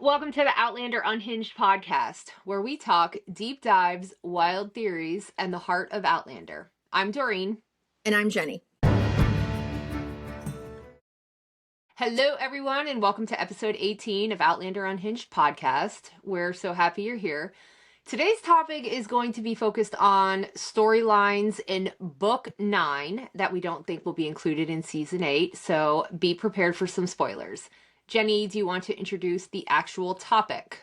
Welcome to the Outlander Unhinged podcast, where we talk deep dives, wild theories, and the heart of Outlander. I'm Doreen. And I'm Jenny. Hello, everyone, and welcome to episode 18 of Outlander Unhinged podcast. We're so happy you're here. Today's topic is going to be focused on storylines in Book 9 that we don't think will be included in Season 8, so be prepared for some spoilers. Jenny, do you want to introduce the actual topic?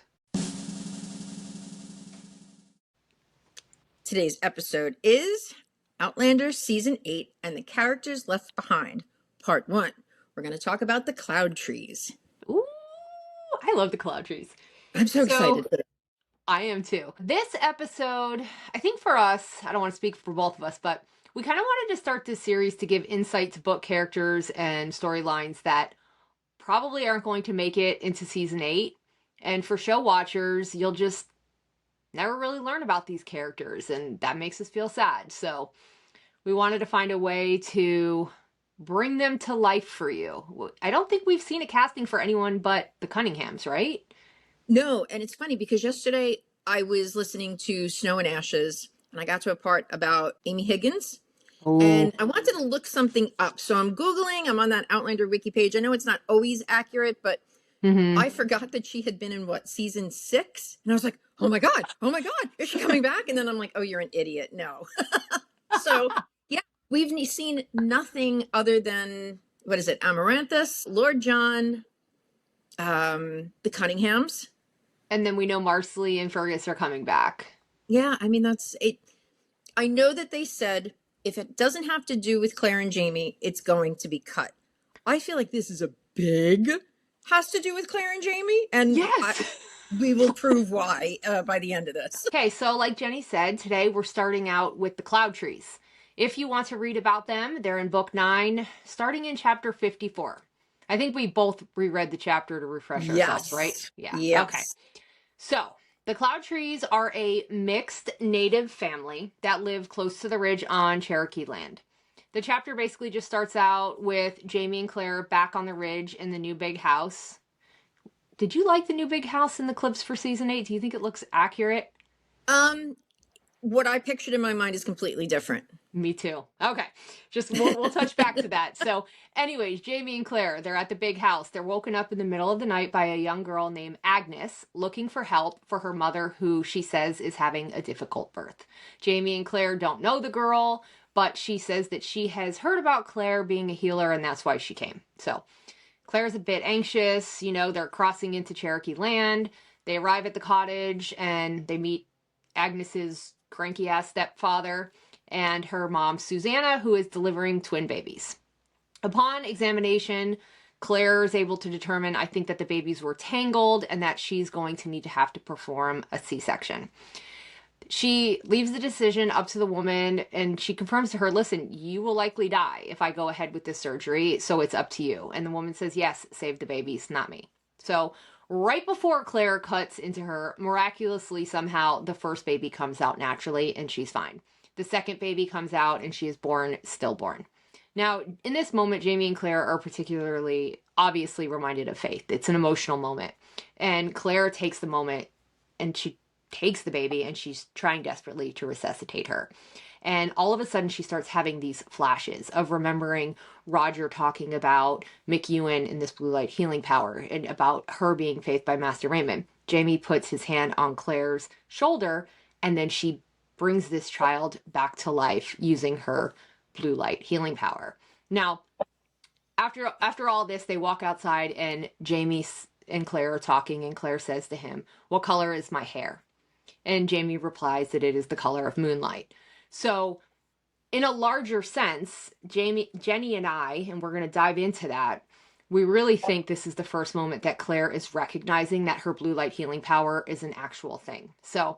Today's episode is Outlander Season 8 and the Characters Left Behind, Part 1. We're going to talk about the Cloudtrees. Ooh, I love the Cloudtrees. I'm so excited. I am too. This episode, I think for us, I don't want to speak for both of us, but we kind of wanted to start this series to give insight to book characters and storylines that probably aren't going to make it into season 8. And for show watchers, you'll just never really learn about these characters, and that makes us feel sad. So we wanted to find a way to bring them to life for you. I don't think we've seen a casting for anyone but the Cunninghams, right? No, and it's funny because yesterday I was listening to Snow and Ashes, and I got to a part about Amy Higgins. And I wanted to look something up. So I'm Googling, I'm on that Outlander wiki page. I know it's not always accurate, but I forgot that she had been in season 6? And I was like, oh my God, is she coming back? And then I'm like, oh, you're an idiot. No. So yeah, we've seen nothing other than, what is it? Amaranthus, Lord John, the Cunninghams. And then we know Marcelly and Fergus are coming back. Yeah, I mean, that's it. I know that they said if it doesn't have to do with Claire and Jamie, it's going to be cut. I feel like this is has to do with Claire and Jamie. And yes, we will prove why by the end of this. Okay, so like Jenny said, today we're starting out with the Cloudtrees. If you want to read about them, they're in Book 9, starting in Chapter 54. I think we both reread the chapter to refresh ourselves, right? Yeah. Yes. Okay. So, the Cloudtrees are a mixed native family that live close to the ridge on Cherokee land. The chapter basically just starts out with Jamie and Claire back on the ridge in the new big house. Did you like the new big house in the clips for season 8? Do you think it looks accurate? What I pictured in my mind is completely different. Me too. Okay. Just we'll touch back to that. So anyways, Jamie and Claire, they're at the big house. They're woken up in the middle of the night by a young girl named Agnes looking for help for her mother, who she says is having a difficult birth. Jamie and Claire don't know the girl, but she says that she has heard about Claire being a healer and that's why she came. So Claire's a bit anxious. You know, they're crossing into Cherokee land. They arrive at the cottage and they meet Agnes's cranky ass stepfather and her mom, Susanna, who is delivering twin babies. Upon examination, Claire is able to determine, I think, that the babies were tangled and that she's going to need to have to perform a C-section. She leaves the decision up to the woman and she confirms to her, listen, you will likely die if I go ahead with this surgery, so it's up to you. And the woman says, yes, save the babies, not me. So right before Claire cuts into her, miraculously somehow the first baby comes out naturally and she's fine. The second baby comes out and she is born stillborn. Now, in this moment, Jamie and Claire are particularly obviously reminded of Faith. It's an emotional moment. And Claire takes the moment and she takes the baby and she's trying desperately to resuscitate her. And all of a sudden she starts having these flashes of remembering Roger talking about McEwen and this blue light healing power and about her being Faith by Master Raymond. Jamie puts his hand on Claire's shoulder and then she brings this child back to life using her blue light healing power. Now, after all this, they walk outside and Jamie and Claire are talking and Claire says to him, what color is my hair? And Jamie replies that it is the color of moonlight. So in a larger sense, Jenny and I, and we're going to dive into that, we really think this is the first moment that Claire is recognizing that her blue light healing power is an actual thing. So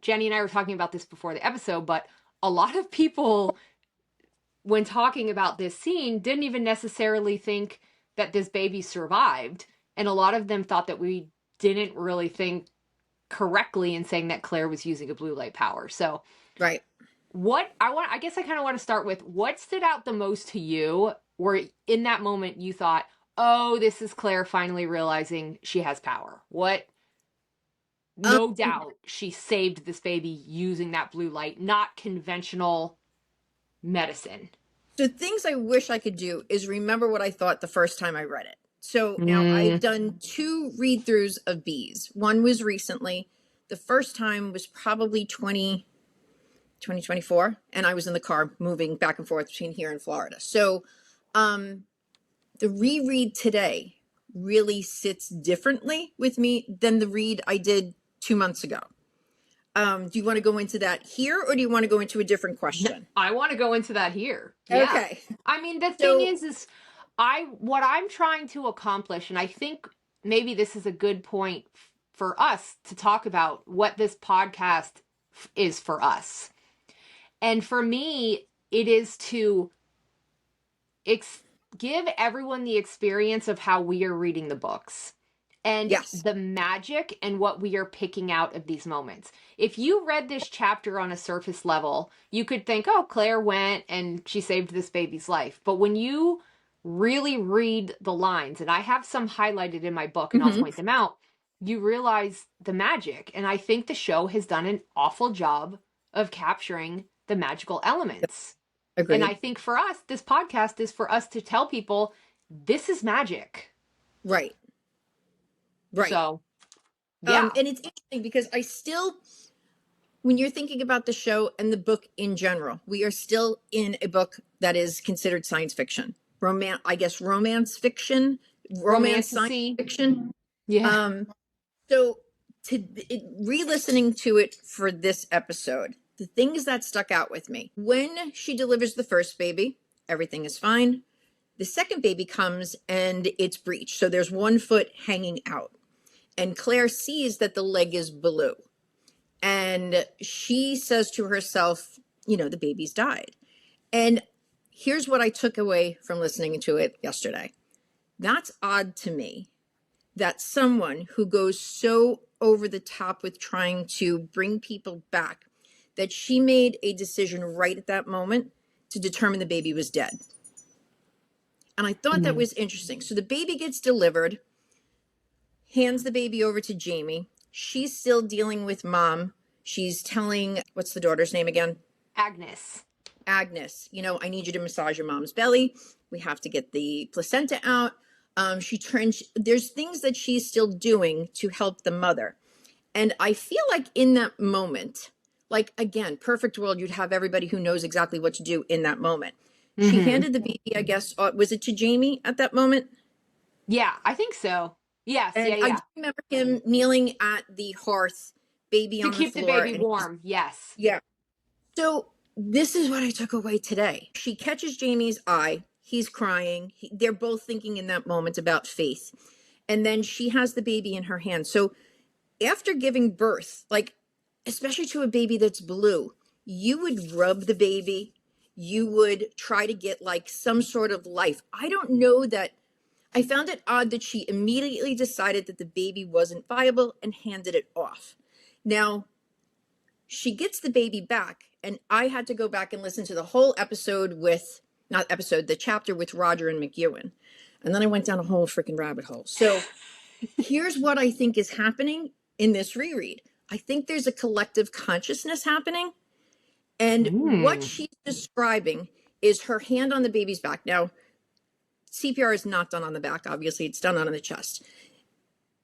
Jenny and I were talking about this before the episode, but a lot of people, when talking about this scene, didn't even necessarily think that this baby survived. And a lot of them thought that we didn't really think correctly in saying that Claire was using a blue light power. So right. I guess I kind of want to start with what stood out the most to you, where in that moment you thought, oh, this is Claire finally realizing she has power. What? Um, No doubt she saved this baby using that blue light, not conventional medicine. so things I wish I could do is remember what I thought the first time I read it. So now I've Mm. done 2 read throughs of Bees. One was recently. The first time was probably 2024, and I was in the car moving back and forth between here and Florida. So um, the reread today really sits differently with me than the read I did 2 months ago. Do you want to go into that here, or do you want to go into a different question? I want to go into that here. Yeah. Okay. I mean, the thing So, is I what I'm trying to accomplish, and I think maybe this is a good point for us to talk about what this podcast is for us. And for me, it is to ex- give everyone the experience of how we are reading the books and yes. the magic and what we are picking out of these moments. If you read this chapter on a surface level, you could think, oh, Claire went and she saved this baby's life. But when you really read the lines, and I have some highlighted in my book and I'll Hmm. point them out, you realize the magic. And I think the show has done an awful job of capturing the magical elements. And I Agreed. think for us, this podcast is for us to tell people this is magic. Right. Right. So, yeah. And it's interesting because I still, when you're thinking about the show and the book in general, we are still in a book that is considered science fiction. I guess romance fiction, romance science Romanticy. fiction. Yeah. Um, so re-listening to it for this episode, the things that stuck out with me, when she delivers the first baby, everything is fine. The second baby comes and it's breached. So there's one foot hanging out. And Claire sees that the leg is blue. And she says to herself, the baby's died. And here's what I took away from listening to it yesterday. That's odd to me that someone who goes so over the top with trying to bring people back, that she made a decision right at that moment to determine the baby was dead. And I thought that was interesting. So the baby gets delivered, hands the baby over to Jamie. She's still dealing with mom. She's telling, what's the daughter's name again? Agnes. Agnes, I need you to massage your mom's belly. We have to get the placenta out. There's things that she's still doing to help the mother. And I feel like in that moment, like again, perfect world, you'd have everybody who knows exactly what to do in that moment. She handed the baby, I guess, was it to Jamie at that moment? Yeah, I think so. Yes, And yeah, I do yeah. remember him kneeling at the hearth, baby To on the keep the floor. baby And warm. Yes. yeah. So this is what I took away today. She catches Jamie's eye. He's crying. They're both thinking in that moment about faith. And then she has the baby in her hand. So after giving birth, like, especially to a baby that's blue, you would rub the baby. You would try to get like some sort of life. I don't know that. I found it odd that she immediately decided that the baby wasn't viable and handed it off. Now, she gets the baby back, and I had to go back and listen to the whole episode the chapter with Roger and McEwen. And then I went down a whole freaking rabbit hole. So here's what I think is happening in this reread. I think there's a collective consciousness happening. And what she's describing is her hand on the baby's back. Now, CPR is not done on the back. Obviously, it's done on the chest.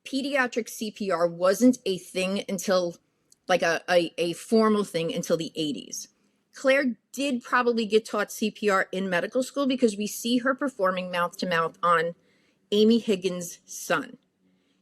Pediatric CPR wasn't a thing until like a formal thing until the 80s. Claire did probably get taught CPR in medical school because we see her performing mouth to mouth on Amy Higgins' son.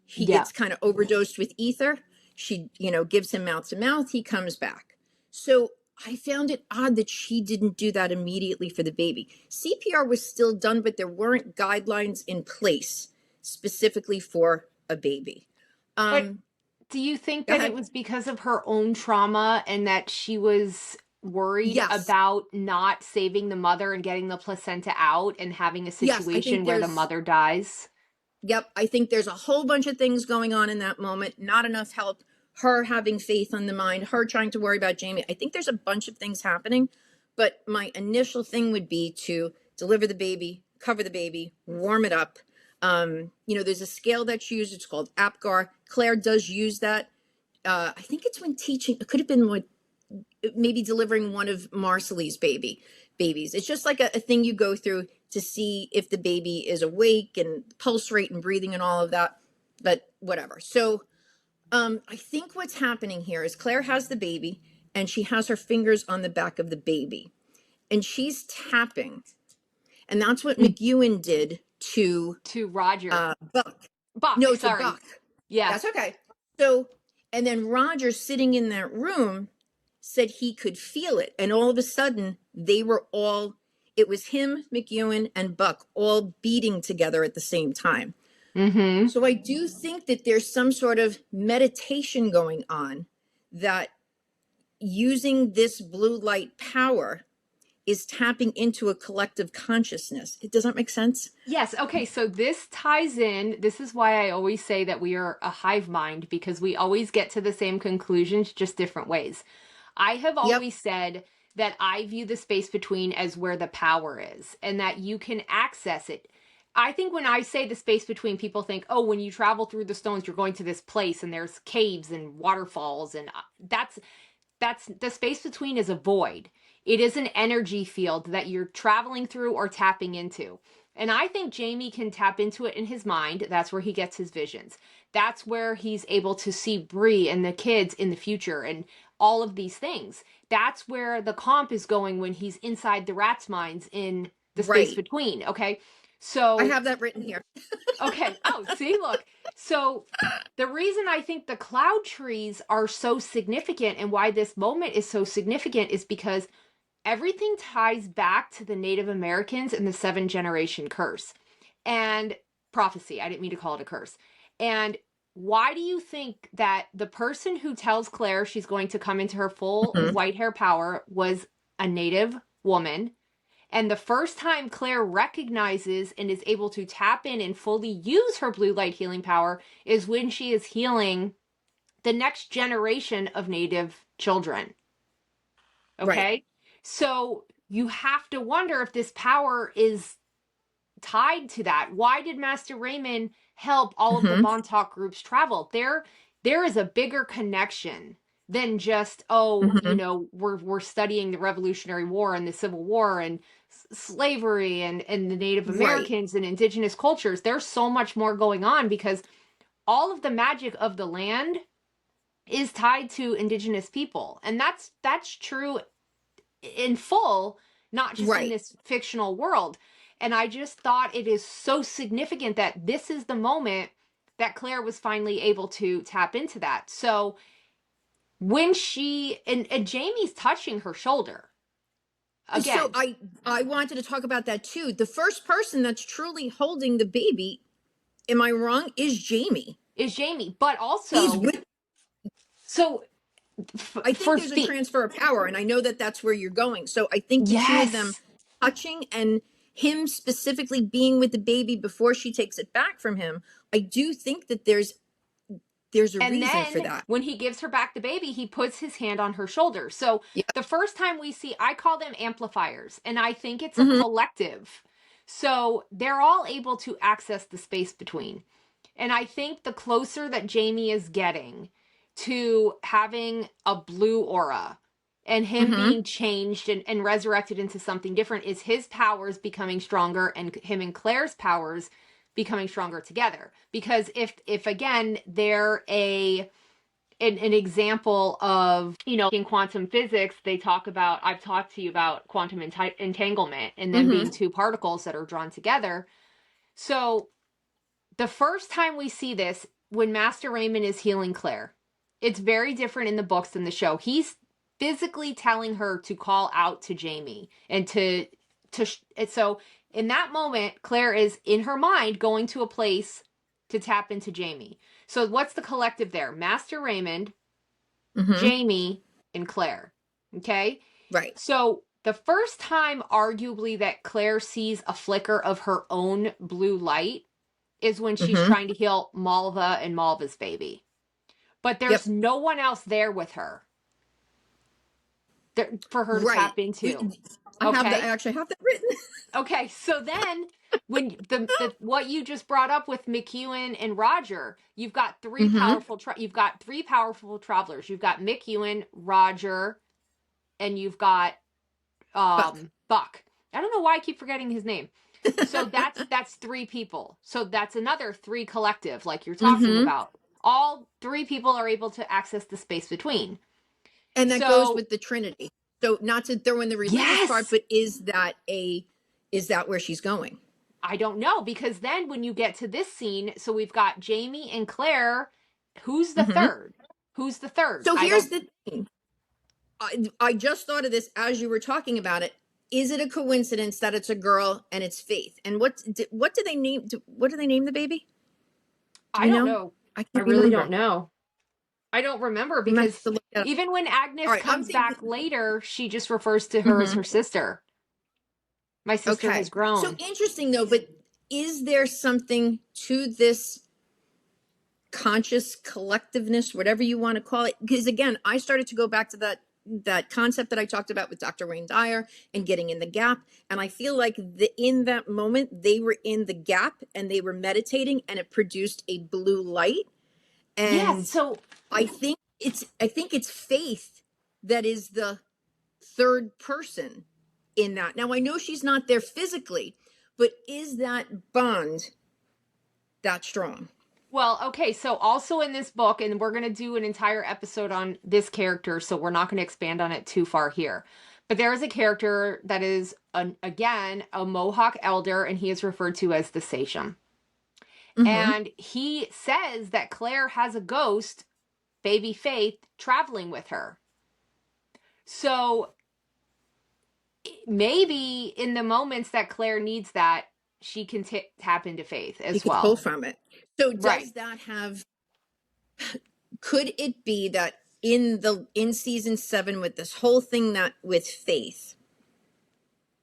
He Yeah. gets kind of overdosed with ether. She, gives him mouth to mouth. He comes back. So I found it odd that she didn't do that immediately for the baby. CPR was still done, but there weren't guidelines in place specifically for a baby. But do you think Go that it ahead. was because of her own trauma and that she was worried Yes. about not saving the mother and getting the placenta out and having a Yes, I think situation where the mother dies? Yep, I think there's a whole bunch of things going on in that moment. Not enough help. Her having faith on the mind, her trying to worry about Jamie. I think there's a bunch of things happening. But my initial thing would be to deliver the baby, cover the baby, warm it up. There's a scale that's used. It's called APGAR. Claire does use that. I think it's when teaching. It could have been when maybe delivering one of Marcelly's babies. It's just like a thing you go through to see if the baby is awake and pulse rate and breathing and all of that. But whatever. So I think what's happening here is Claire has the baby and she has her fingers on the back of the baby and she's tapping. And that's what McEwen did to Roger. Buck. Buck, No, to sorry. Buck. Yes. That's okay. So, and then Roger sitting in that room said he could feel it. And all of a sudden, it was him, McEwen, and Buck all beating together at the same time. Mm-hmm. So I do think that there's some sort of meditation going on that using this blue light power is tapping into a collective consciousness. It doesn't make sense. Yes. Okay. So this ties in. This is why I always say that we are a hive mind, because we always get to the same conclusions, just different ways. I have always said that I view the space between as where the power is and that you can access it. I think when I say the space between, people think, oh, when you travel through the stones, you're going to this place and there's caves and waterfalls. And that's the space between is a void. It is an energy field that you're traveling through or tapping into. And I think Jamie can tap into it in his mind. That's where he gets his visions. That's where he's able to see Bree and the kids in the future and all of these things. That's where the comp is going when he's inside the rat's minds in the space between. Okay. So I have that written here. Okay. Oh, see, look. So the reason I think the Cloudtrees are so significant and why this moment is so significant is because everything ties back to the Native Americans and the 7-generation curse and prophecy. I didn't mean to call it a curse. And why do you think that the person who tells Claire she's going to come into her full white hair power was a Native woman? And the first time Claire recognizes and is able to tap in and fully use her blue light healing power is when she is healing the next generation of Native children. Okay? Right. So you have to wonder if this power is tied to that. Why did Master Raymond help all of the Montauk groups travel? There is a bigger connection than just, we're studying the Revolutionary War and the Civil War and slavery and the Native Americans and indigenous cultures. There's so much more going on because all of the magic of the land is tied to indigenous people. And that's true in full, not just in this fictional world. And I just thought it is so significant that this is the moment that Claire was finally able to tap into that. So when and Jamie's touching her shoulder again. So I wanted to talk about that too. The first person that's truly holding the baby, am I wrong, is Jamie. But also I think there's a transfer of power, and I know that that's where you're going. So I think the two of them touching and him specifically being with the baby before she takes it back from him, I do think that there's a reason for that. When he gives her back the baby, he puts his hand on her shoulder. So the first time we see, I call them amplifiers, and I think it's a collective. So they're all able to access the space between. And I think the closer that Jamie is getting to having a blue aura and him being changed and resurrected into something different is his powers becoming stronger and him and Claire's powers becoming stronger together. Because if again, they're an example of, in quantum physics, I've talked to you about quantum entanglement and them being two particles that are drawn together. So the first time we see this, when Master Raymond is healing Claire, it's very different in the books than the show. He's physically telling her to call out to Jamie and so in that moment, Claire is in her mind going to a place to tap into Jamie. So what's the collective there? Master Raymond, Jamie, and Claire. Okay? Right. So the first time, arguably, that Claire sees a flicker of her own blue light is when she's trying to heal Malva and Malva's baby. But there's no one else there with her for her to tap into. Okay. I actually have that written. Okay, so then when the what you just brought up with McEwen and Roger, Mm-hmm. you've got three powerful travelers. You've got McEwen, Roger, and you've got Buck. Buck. I don't know why I keep forgetting his name. So that's three people. So that's another three collective like you're talking Mm-hmm. about. All three people are able to access the space between. And that goes So, with the Trinity. So not to throw in the religious part, yes. but is that where she's going? I don't know because then when you get to this scene, so we've got Jamie and Claire. Who's the Mm-hmm. third? Who's the third? So I here's don't. the thing. I just thought of this as you were talking about it. Is it a coincidence that it's a girl and it's Faith? And what do they name? What do they name the baby? Do I we don't know? know. I I can't really don't remember. know. I don't remember I'm gonna have because to look that up. even when All Agnes right, I'm comes back thinking. later, she just refers to her as Mhm. her sister. My sister has Okay, so grown. interesting though. But is there something to this conscious collectiveness, whatever you want to call it? Because again, I started to go back to that concept that I talked about with Dr. Wayne Dyer and getting in the gap. And I feel like in that moment, they were in the gap and they were meditating and it produced a blue light. Yes. And So I think it's Faith that is the third person in that. Now I know she's not there physically, but is that bond that strong? well, okay, so also in this book, and we're going to do an entire episode on this character, so we're not going to expand on it too far here. But there is a character that is, again, a Mohawk elder, and he is referred to as the Sachem. Mm-hmm. And he says that Claire has a ghost, baby Faith, traveling with her. So maybe in the moments that Claire needs that, she can tap into Faith She as could pull well. from it. So Right. does that have, could it be that in season 7 with this whole thing that with Faith,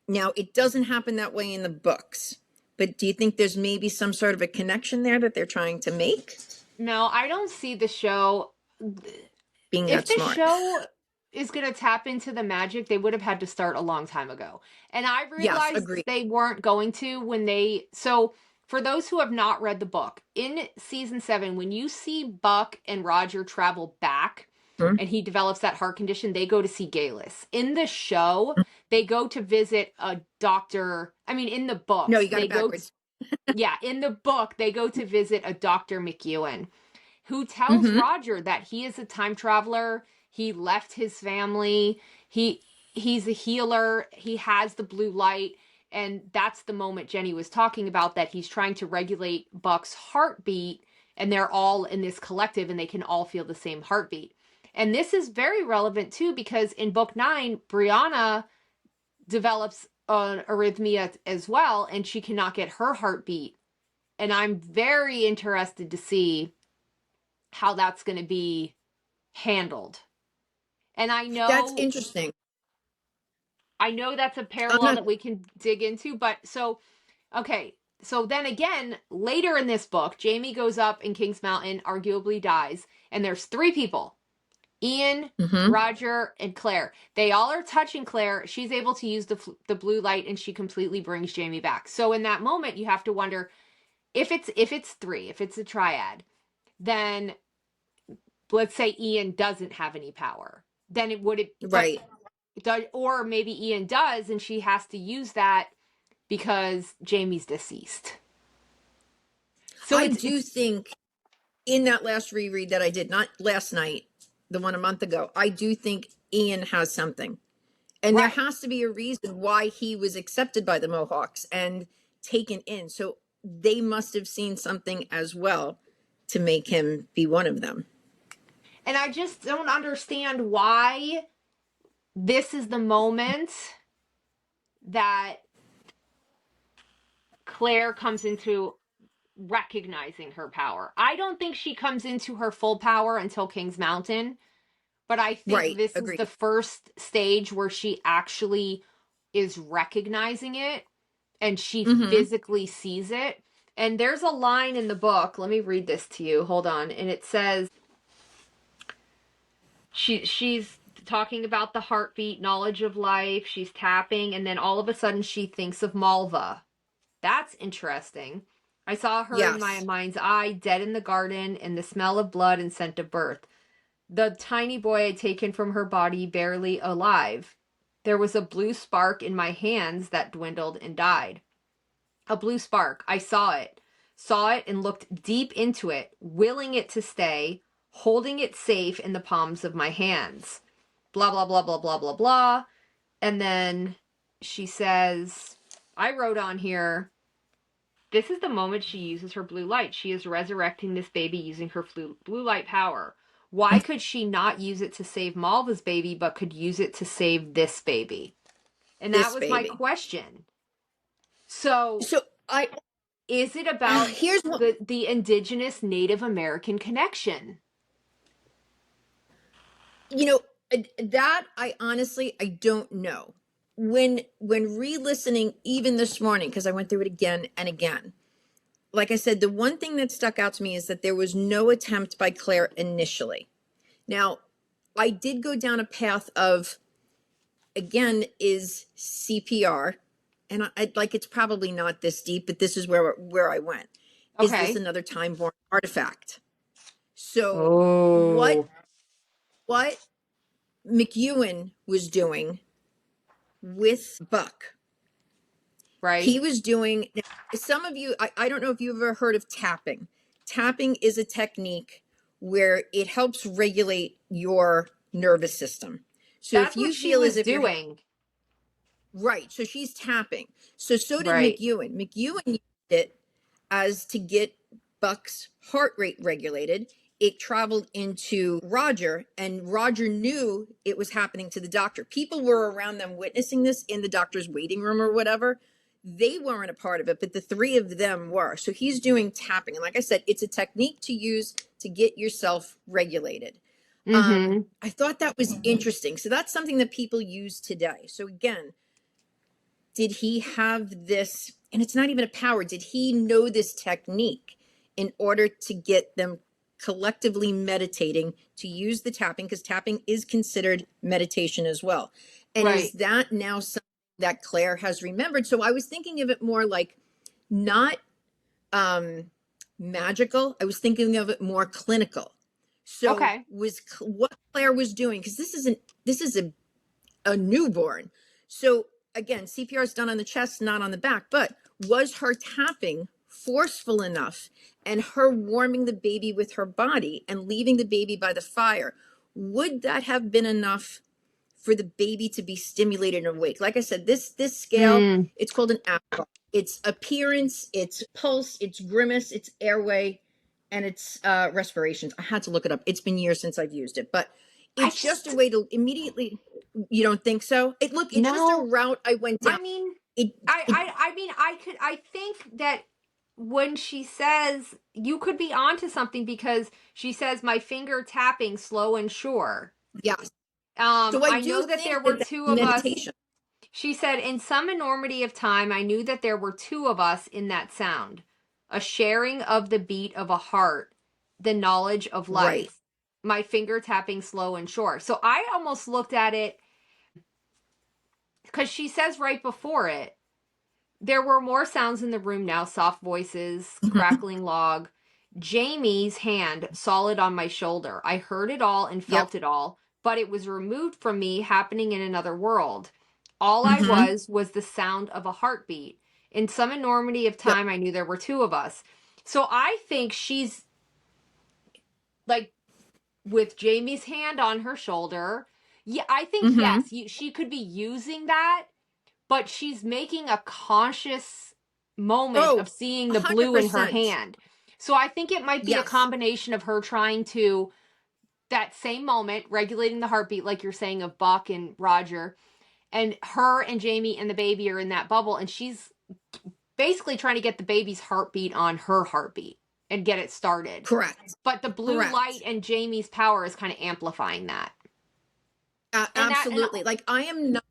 now it doesn't happen that way in the books, but do you think there's maybe some sort of a connection there that they're trying to make, No, I don't see the show. being If that the smart? show is going to tap into the magic, they would have had to start a long time ago. And I Yes, realized agreed. they weren't going to when they. So, for those who have not read the book, in season 7, when you see Buck and Roger travel back Mhm. and he develops that heart condition, they go to see Galus. In the show, they go to visit a doctor. I mean, in the No, books, you got they it go to, backwards. yeah, in the book, they go to visit a Dr. McEwen who tells Mm-hmm. Roger that he is a time traveler. He left his family. He's a healer. He has the blue light. And that's the moment Jenny was talking about, that he's trying to regulate Buck's heartbeat, and they're all in this collective and they can all feel the same heartbeat. And this is very relevant too, because in book 9, Brianna develops an arrhythmia as well, and she cannot get her heartbeat. And I'm very interested to see how that's going to be handled. And That's interesting. I know that's a I'm parallel not. that we can dig into, but so okay. So then again, later in this book, Jamie goes up in King's Mountain, arguably dies, and there's three people. Ian, Mm-hmm. Roger, and Claire. They all are touching Claire. She's able to use the blue light, and she completely brings Jamie back. So in that moment, you have to wonder if it's three, if it's a triad, then let's say Ian doesn't have any power. Then it would it but Right. or maybe Ian does and she has to use that because Jamie's deceased. So I it's do think in that last reread that I did, not last night, the one a month ago, I do think Ian has something. And there right. has to be a reason why he was accepted by the Mohawks and taken in. So they must have seen something as well to make him be one of them. And I just don't understand why this is the moment that Claire comes into recognizing her power. I don't think she comes into her full power until King's Mountain, but I think Right. this is the Agreed. first stage where she actually is recognizing it and she Mm-hmm. physically sees it. And there's a line in the book. Let me read this to you. Hold on. And it says she's talking about the heartbeat, knowledge of life. She's tapping, and then all of a sudden she thinks of Malva. That's interesting. I saw her in my Yes. mind's eye, dead in the garden, in the smell of blood and scent of birth. The tiny boy had taken from her body, barely alive. There was a blue spark in my hands that dwindled and died. A blue spark. I saw it and looked deep into it, willing it to stay, holding it safe in the palms of my hands. Blah, blah, blah, blah, blah, blah, blah. And then she says, I wrote on here, this is the moment she uses her blue light. She is resurrecting this baby using her blue light power. Why could she not use it to save Malva's baby, but could use it to save this baby? And that This was my baby. question. So, So I is it about here's what the indigenous Native American connection? you know that I honestly I don't know. When re-listening even this morning, because I went through it again and again, like I said, the one thing that stuck out to me is that there was no attempt by Claire initially. Now, I did go down a path of, again, is CPR, and I like it's probably not this deep, but this is where I went. Is this Okay. another time-born artifact? So Oh, what McEwen was doing with Buck, he right. was doing, some of you, I don't know if you've ever heard of tapping. Tapping is a technique where it helps regulate your nervous system. So if That's what you she feel as was if you're, doing. right, so she's tapping. So did Right. McEwen. McEwen used it as to get Buck's heart rate regulated. It traveled into Roger, and Roger knew it was happening to the doctor. People were around them witnessing this in the doctor's waiting room or whatever. They weren't a part of it, but the three of them were. So he's doing tapping. And like I said, it's a technique to use to get yourself regulated. Mm-hmm. I thought that was interesting. So that's something that people use today. So again, did he have this, and it's not even a power, did he know this technique in order to get them collectively meditating to use the tapping, because tapping is considered meditation as well? And is Right. that now something that Claire has remembered? So I was thinking of it more like not magical. I was thinking of it more clinical. So Okay. was what Claire was doing, because this is a newborn. So again, CPR is done on the chest, not on the back, but was her tapping forceful enough and her warming the baby with her body and leaving the baby by the fire? Would that have been enough for the baby to be stimulated and awake? Like I said, this scale, Mm. it's called an APGAR. It's appearance, it's pulse, it's grimace, it's airway, and it's respirations. I had to look it up. It's been years since I've used it, but I it's just a just way to immediately, you don't think so? It's just a no. route I went down. I mean, It, I, it I, I mean, I think that when she says you could be onto something because she says my finger tapping slow and sure. yes. So I I do know that there think were that that's two of us. meditation. She said, in some enormity of time, I knew that there were two of us in that sound, a sharing of the beat of a heart, the knowledge of Right. life, my finger tapping slow and sure. So I almost looked at it because she says right before it, there were more sounds in the room now, soft voices, Mhm. crackling log. Jamie's hand solid on my shoulder. I heard it all and Yep. felt it all, but it was removed from me, happening in another world. All I Hmm. was the sound of a heartbeat. In some enormity of Yep. time, I knew there were two of us. So I think she's like with Jamie's hand on her shoulder. Yeah, I think Hmm. yes, she could be using that, but she's making a conscious moment Oh, of seeing a the hundred blue in her percent. hand. So I think it might be a Yes. combination of her trying to, that same moment, regulating the heartbeat, like you're saying, of Buck and Roger, and her and Jamie and the baby are in that bubble, and she's basically trying to get the baby's heartbeat on her heartbeat and get it started. Correct. But the blue light Correct. and Jamie's power is kind of amplifying that. And Absolutely. Like I am not,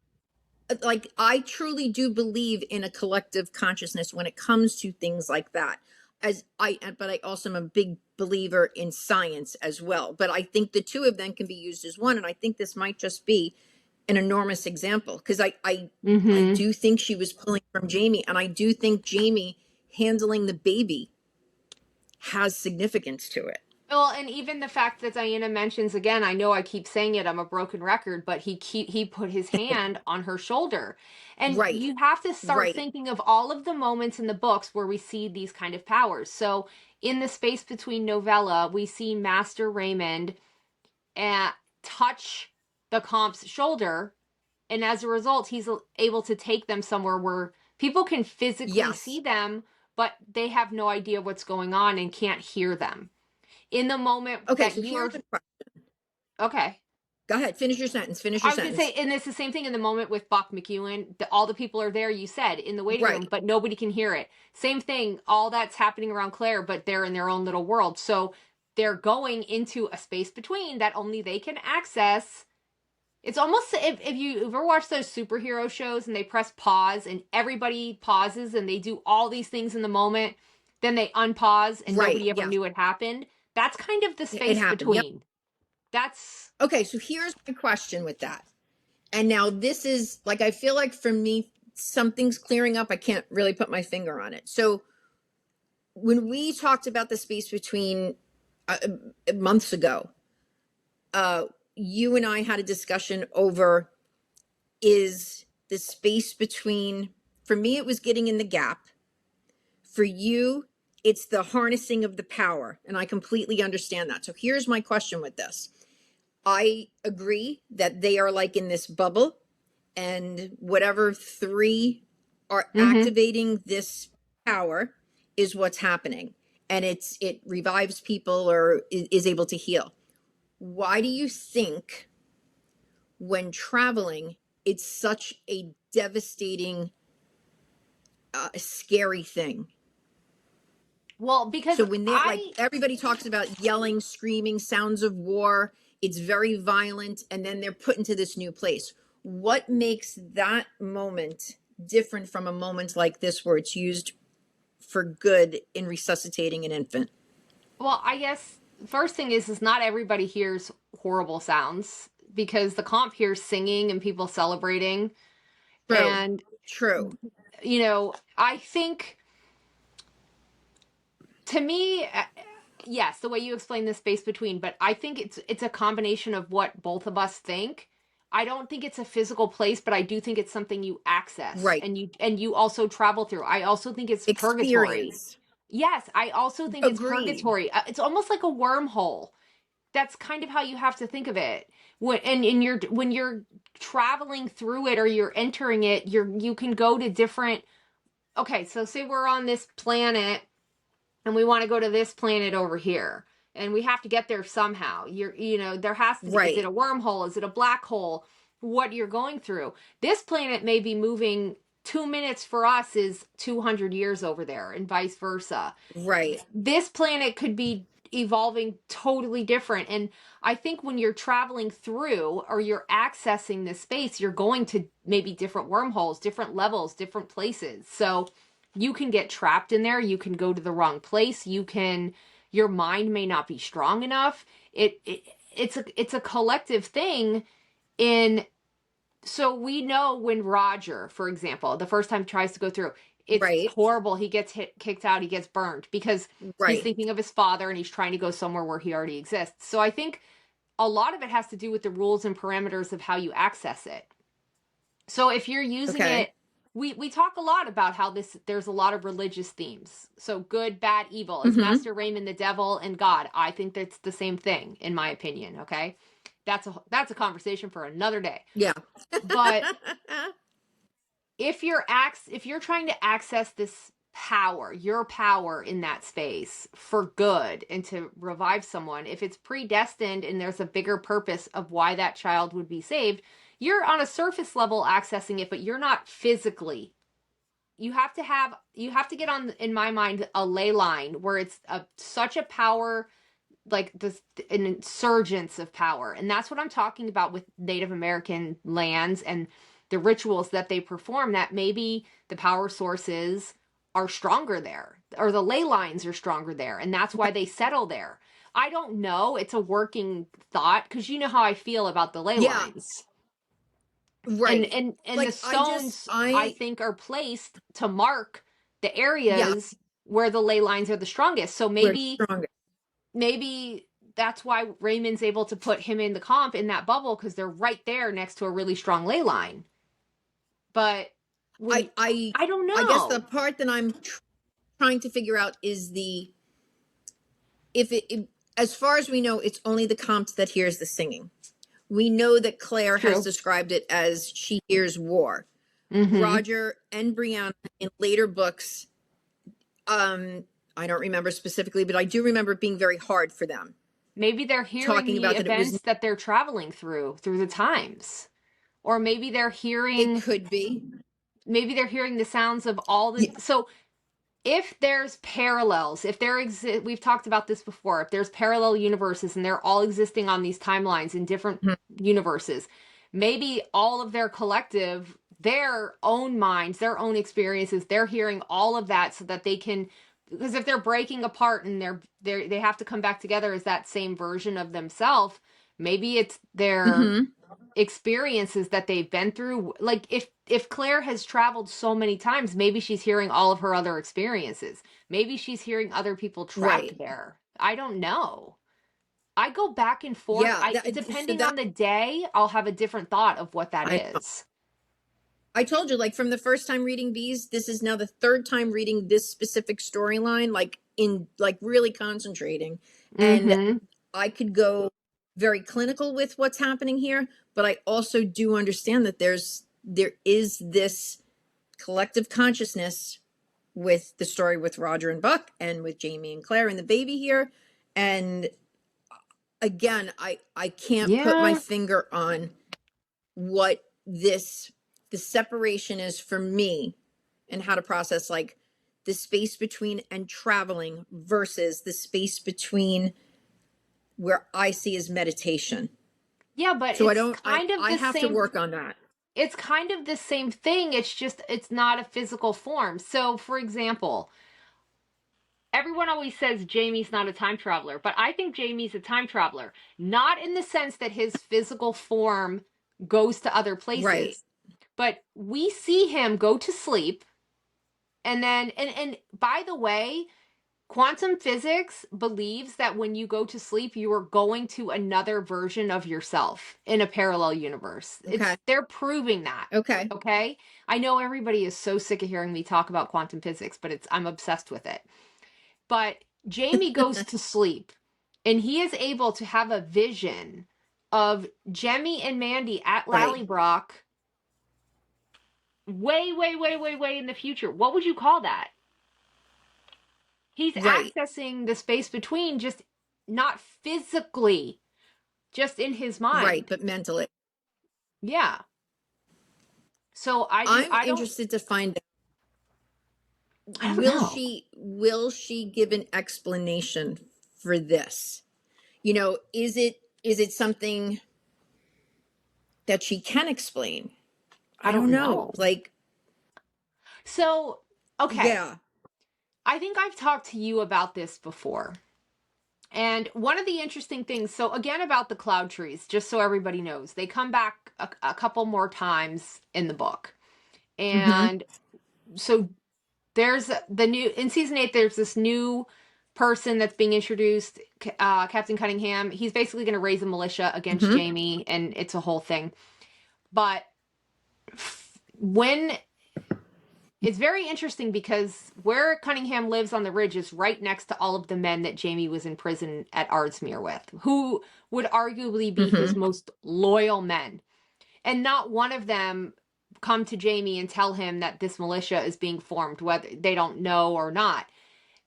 like I truly do believe in a collective consciousness when it comes to things like that. But I also am a big believer in science as well. But I think the two of them can be used as one. And I think this might just be an enormous example because I Mm-hmm. do think she was pulling from Jamie, and I do think Jamie handling the baby has significance to it. Well, and even the fact that Diana mentions again, I know I keep saying it, I'm a broken record, but he put his hand on her shoulder. And Right, you have to start right. thinking of all of the moments in the books where we see these kind of powers. So in the space between novella, we see Master Raymond touch the comp's shoulder, and as a result, he's able to take them somewhere where people can physically see Yes. them, but they have no idea what's going on and can't hear them in the moment Okay, that so you are here's the question. okay. Go ahead, finish your sentence. Finish your I was gonna say, sentence. and it's the same thing in the moment with Buck McEwen. All the people are there, you said, in the waiting room, Right. but nobody can hear it. Same thing, all that's happening around Claire, but they're in their own little world. So they're going into a space between that only they can access. It's almost if you ever watch those superhero shows and they press pause and everybody pauses and they do all these things in the moment, then they unpause and Right. nobody ever Yes. knew it happened. That's kind of the It space happened. Yep. between. That's Okay, so here's my question with that. And now this is like, I feel like for me, something's clearing up. I can't really put my finger on it. So when we talked about the space between months ago, you and I had a discussion over is the space between, for me, it was getting in the gap. For you, it's the harnessing of the power. And I completely understand that. So here's my question with this. I agree that they are like in this bubble, and whatever three are mm-hmm. activating this power is what's happening. And it revives people or is able to heal. Why do you think when traveling, it's such a devastating, scary thing? Well, because So when they like everybody talks about yelling, screaming, sounds of war, it's very violent, and then they're put into this new place. What makes that moment different from a moment like this where it's used for good in resuscitating an infant? well, I guess first thing is not everybody hears horrible sounds because the comp hears singing and people celebrating. True. And True. I think to me, yes, the way you explain the space between, but I think it's a combination of what both of us think. I don't think it's a physical place, but I do think it's something you access Right. and you also travel through. I also think it's purgatory. Experience. Yes, I also think it's Agreed. purgatory. It's almost like a wormhole. That's kind of how you have to think of it. When you're traveling through it or you're entering it, you can go to different. Okay, so say we're on this planet and we want to go to this planet over here and we have to get there somehow. There has to be, is it Right. a wormhole, is it a black hole, what you're going through. This planet may be moving 2 minutes for us is 200 years over there and vice versa. Right. This planet could be evolving totally different, and I think when you're traveling through or you're accessing this space, you're going to maybe different wormholes, different levels, different places. So you can get trapped in there, you can go to the wrong place, your mind may not be strong enough. It's a collective thing. In So we know when Roger, for example, the first time tries to go through, it's Right. horrible. He gets kicked out, he gets burned because he's Right. thinking of his father and he's trying to go somewhere where he already exists. So I think a lot of it has to do with the rules and parameters of how you access it. So if you're using Okay. it, we talk a lot about how there's a lot of religious themes. So good, bad, evil. Is Mm-hmm. Master Raymond the devil and God? I think that's the same thing, in my opinion. Okay, that's a conversation for another day. Yeah. But if you're trying to access this power, your power in that space for good and to revive someone, if it's predestined and there's a bigger purpose of why that child would be saved, you're on a surface level accessing it, but you're not physically. You have to get on, in my mind, a ley line where it's such a power, like this, an insurgence of power. And that's what I'm talking about with Native American lands and the rituals that they perform, that maybe the power sources are stronger there, or the ley lines are stronger there, and that's why they settle there. I don't know. It's a working thought, because you know how I feel about the ley Yeah, lines. And right. and the Like stones, I I think, are placed to mark the yeah, areas where the ley lines are the strongest. So we're maybe stronger. maybe that's why Raymond's able to put him in the comp in that bubble, because they're right there next to a really strong ley line. But when I I I don't I guess the know. part that I'm trying to figure out is if as far as we know, it's only the comps that hears the singing. We know that Claire has True. described it as she hears war. Mm-hmm. Roger and Brianna in later books, I don't remember specifically, but I do remember it being very hard for them. Maybe they're hearing Talking the about that it was, events that they're traveling through the times. Or it could be. maybe they're hearing the sounds of all the, Yeah. so if there's parallels, if there exist, we've talked about this before, if there's parallel universes and they're all existing on these timelines in different Mhm. universes, maybe all of their collective, their own minds, their own experiences, they're hearing all of that so that they can, because if they're breaking apart and they have to come back together as that same version of themselves, maybe it's their Mhm. experiences that they've been through. Like if Claire has traveled so many times, maybe she's hearing all of her other experiences. Maybe she's hearing other people Right. trapped there. I don't know. I go back and forth. Yeah. I So depending that on the day, I'll have a different thought of what that I is. I told you, like from the first time reading these, this is now the third time reading this specific storyline, like in like really concentrating. And Mm-hmm. I could go very clinical with what's happening here, but I also do understand that there is this collective consciousness with the story with Roger and Buck and with Jamie and Claire and the baby here. And again, I can't put my Yeah. finger on what this the separation is for me and how to process like the space between and traveling versus the space between where I see as meditation. Yeah, but So I it's don't kind of I the have to same. work on that. It's kind of the same thing. It's just it's not a physical form. So, for example, everyone always says Jamie's not a time traveler, but I think Jamie's a time traveler. Not in the sense that his physical form goes to other Right. places, but we see him go to sleep. And then, and by the way, quantum physics believes that when you go to sleep, you are going to another version of yourself in a parallel universe. Okay. They're proving that. Okay. Okay. I know everybody is so sick of hearing me talk about quantum physics, but I'm obsessed with it. But Jamie goes to sleep and he is able to have a vision of Jemmy and Mandy at Right. Lallybroch way, way, way, way, way in the future. What would you call that? He's Right. accessing the space between, just not physically, just in his Right. mind. But mentally. Yeah. So I'm I don't interested to find I don't know. will she give an explanation for this? You know, is it something that she can explain? I I don't don't know. know. Like, So, okay. yeah. I think I've talked to you about this before. And one of the interesting things, so again about the Cloudtrees, just so everybody knows, they come back a couple more times in the book. Mm-hmm. And so there's the new, in season 8, there's this new person that's being introduced, Captain Cunningham. He's basically going to raise a militia against Mm-hmm. Jamie, and it's a whole thing. But when it's very interesting, because where Cunningham lives on the ridge is right next to all of the men that Jamie was in prison at Ardsmuir with, who would arguably be his Mm-hmm. most loyal men. And not one of them come to Jamie and tell him that this militia is being formed, whether they don't know or not.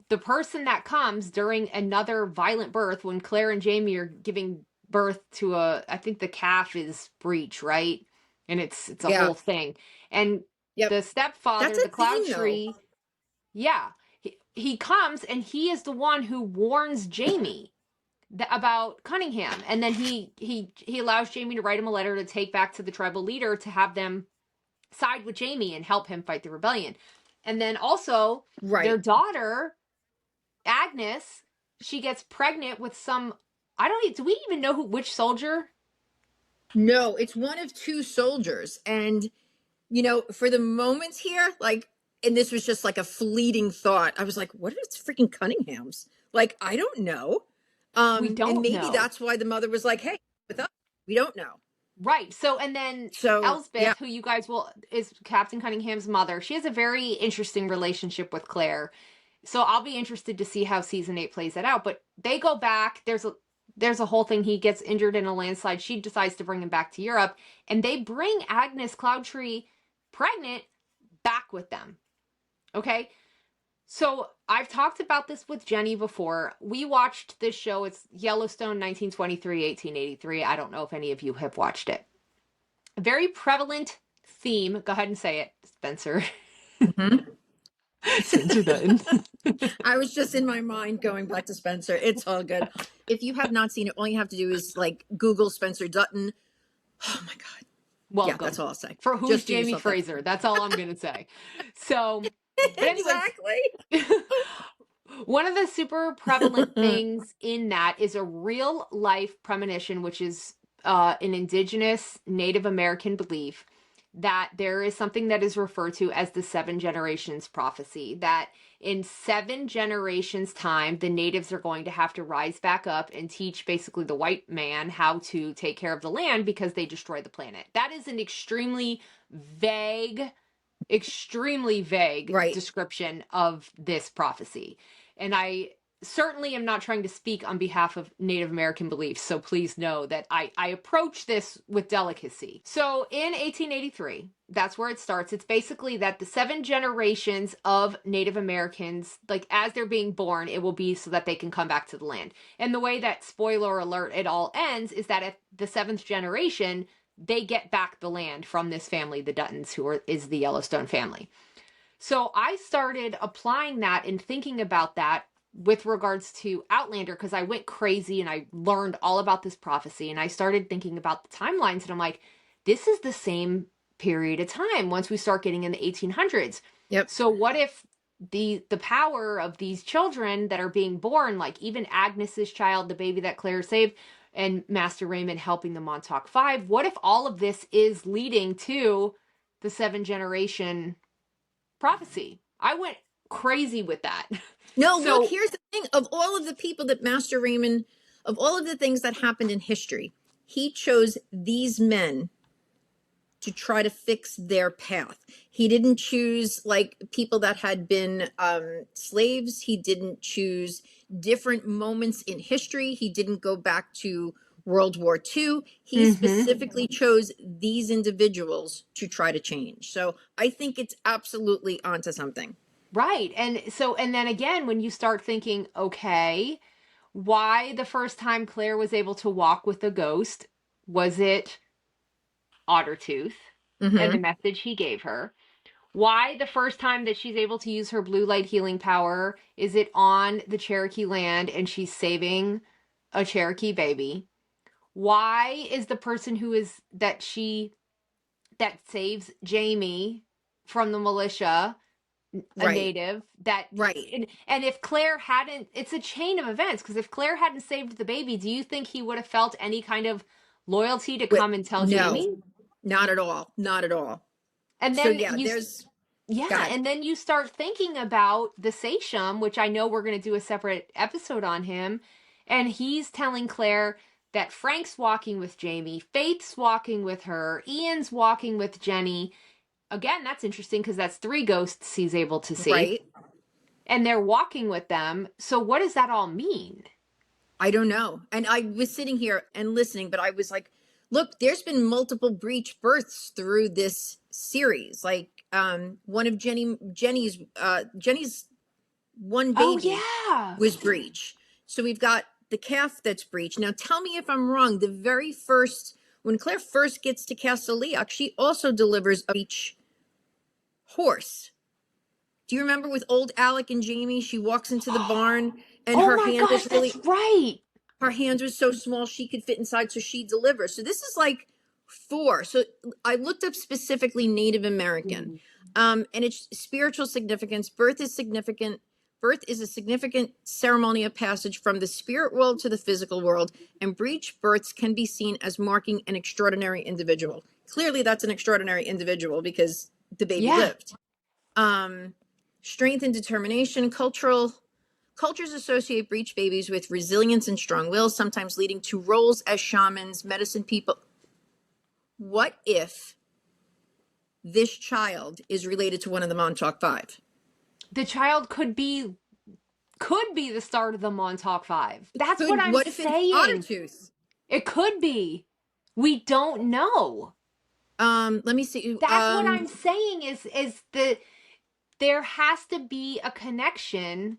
The person that comes during another violent birth, when Claire and Jamie are giving birth to I think the calf is breech, right? And it's a Yeah. whole thing. And Yep. the That's stepfather, a the Cloud theme though. Tree, yeah, he comes and he is the one who warns Jamie about Cunningham, and then he allows Jamie to write him a letter to take back to the tribal leader to have them side with Jamie and help him fight the rebellion. And then also their Right. daughter, Agnes, she gets pregnant with some, I don't even, do we even know which soldier? No, it's one of two soldiers. And, for the moments here, like, and this was just like a fleeting thought, I was like, what are its freaking Cunninghams? Like, I don't know. We And don't maybe know. that's why the mother was like, hey, with us, we don't know. Right. So, and then So, yeah. Elsbeth, who you guys will, is Captain Cunningham's mother. She has a very interesting relationship with Claire. So I'll be interested to see how season 8 plays that out. But they go back. There's a whole thing. He gets injured in a landslide. She decides to bring him back to Europe, and they bring Agnes Cloudtree, pregnant, back with them. Okay. So I've talked about this with Jenny before. We watched this show. It's Yellowstone 1923, 1883. I don't know if any of you have watched it. A very prevalent theme. Go ahead and say it, Spencer. Mhm. Spencer Dutton. I was just in my mind going back to Spencer. It's all good. If you have not seen it, all you have to do is like Google Spencer Dutton. Oh my God. Yeah, Welcome. that's all I'll say. For who's Just do Jamie yourself that. Fraser? That's all I'm going to say. So, but anyways, Exactly. one of the super prevalent things in that is a real life premonition, which is an indigenous Native American belief that there is something that is referred to as the 7 generations prophecy, that in 7 generations time the natives are going to have to rise back up and teach basically the white man how to take care of the land because they destroy the planet. That is an extremely vague Right. description of this prophecy. And I certainly am not trying to speak on behalf of Native American beliefs, so please know that I approach this with delicacy. So in 1883, that's where it starts. It's basically that the 7 generations of Native Americans, like as they're being born, it will be so that they can come back to the land. And the way that, spoiler alert, it all ends is that at the 7th generation, they get back the land from this family, the Duttons, is the Yellowstone family. So I started applying that and thinking about that with regards to Outlander because I went crazy and I learned all about this prophecy and I started thinking about the timelines and I'm like, this is the same period of time once we start getting in the 1800s. Yep. So what if the power of these children that are being born, like even Agnes's child, the baby that Claire saved, and Master Raymond helping the Montauk Five, what if all of this is leading to the 7 generation prophecy? I went crazy with that. No, look, So, here's the thing. Of all of the people that Master Raymond, of all of the things that happened in history, he chose these men to try to fix their path. He didn't choose like people that had been slaves. He didn't choose different moments in history. He didn't go back to World War II. He specifically chose these individuals to try to change. So I think it's absolutely onto something. right. And then again, when you start thinking, okay, why the first time Claire was able to walk with a ghost, was it Ottertooth and the Mm-hmm. message he gave her? Why the first time that she's able to use her blue light healing power, is it on the Cherokee land and she's saving a Cherokee baby? Why is the person that saves Jamie from the militia a Right. native? That Right. and if Claire hadn't, it's a chain of events, because if Claire hadn't saved the baby, do you think he would have felt any kind of loyalty to With come and tell no, Jamie? not at all. Not at all. And So then yeah, there's yeah, God. and then you start thinking about the Sachem, which I know we're going to do a separate episode on him, and he's telling Claire that Frank's walking with Jamie, Faith's walking with her, Ian's walking with Jenny. Again, that's interesting because that's 3 ghosts he's able to see, Right. and they're walking with them. So what does that all mean? I don't know. And I was sitting here and listening, but I was like, look, there's been multiple breech births through this series. Like one of Jenny's one Oh baby yeah. was breech. So we've got the calf that's breech. Now tell me if I'm wrong. The very first when Claire first gets to Castle Leoch, she also delivers a breech horse. Do you remember with old Alec and Jamie? She walks into the barn and Oh my gosh, that's right. her hands were so small she could fit inside, so she delivers. So this is like 4. So I looked up specifically Native American. And its spiritual significance. Birth is significant. Birth is a significant ceremony of passage from the spirit world to the physical world, and breech births can be seen as marking an extraordinary individual. Clearly, that's an extraordinary individual because the baby Yeah. lived. Strength and determination. Cultures associate breech babies with resilience and strong will, sometimes leading to roles as shamans, medicine people. What if this child is related to one of the Montauk Five? The child could be the start of the Montauk Five. That's what I'm What if it's saying. Ottertooth? It could be. We don't know. Let me see. That's what I'm saying is that there has to be a connection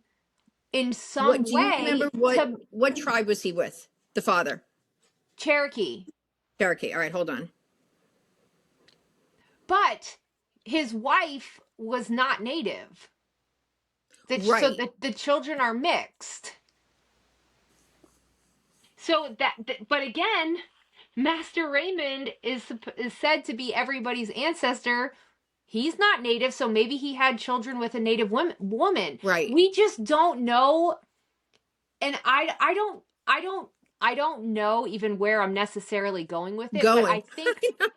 in What some do you remember? way to What tribe was he with? The father, Cherokee. Cherokee. All right, hold on. But his wife was not native. So Right. the children are mixed. So but again, Master Raymond is said to be everybody's ancestor. He's not native, so maybe he had children with a native woman. Right. We just don't know, and I don't know even where I'm necessarily going with it. But Going.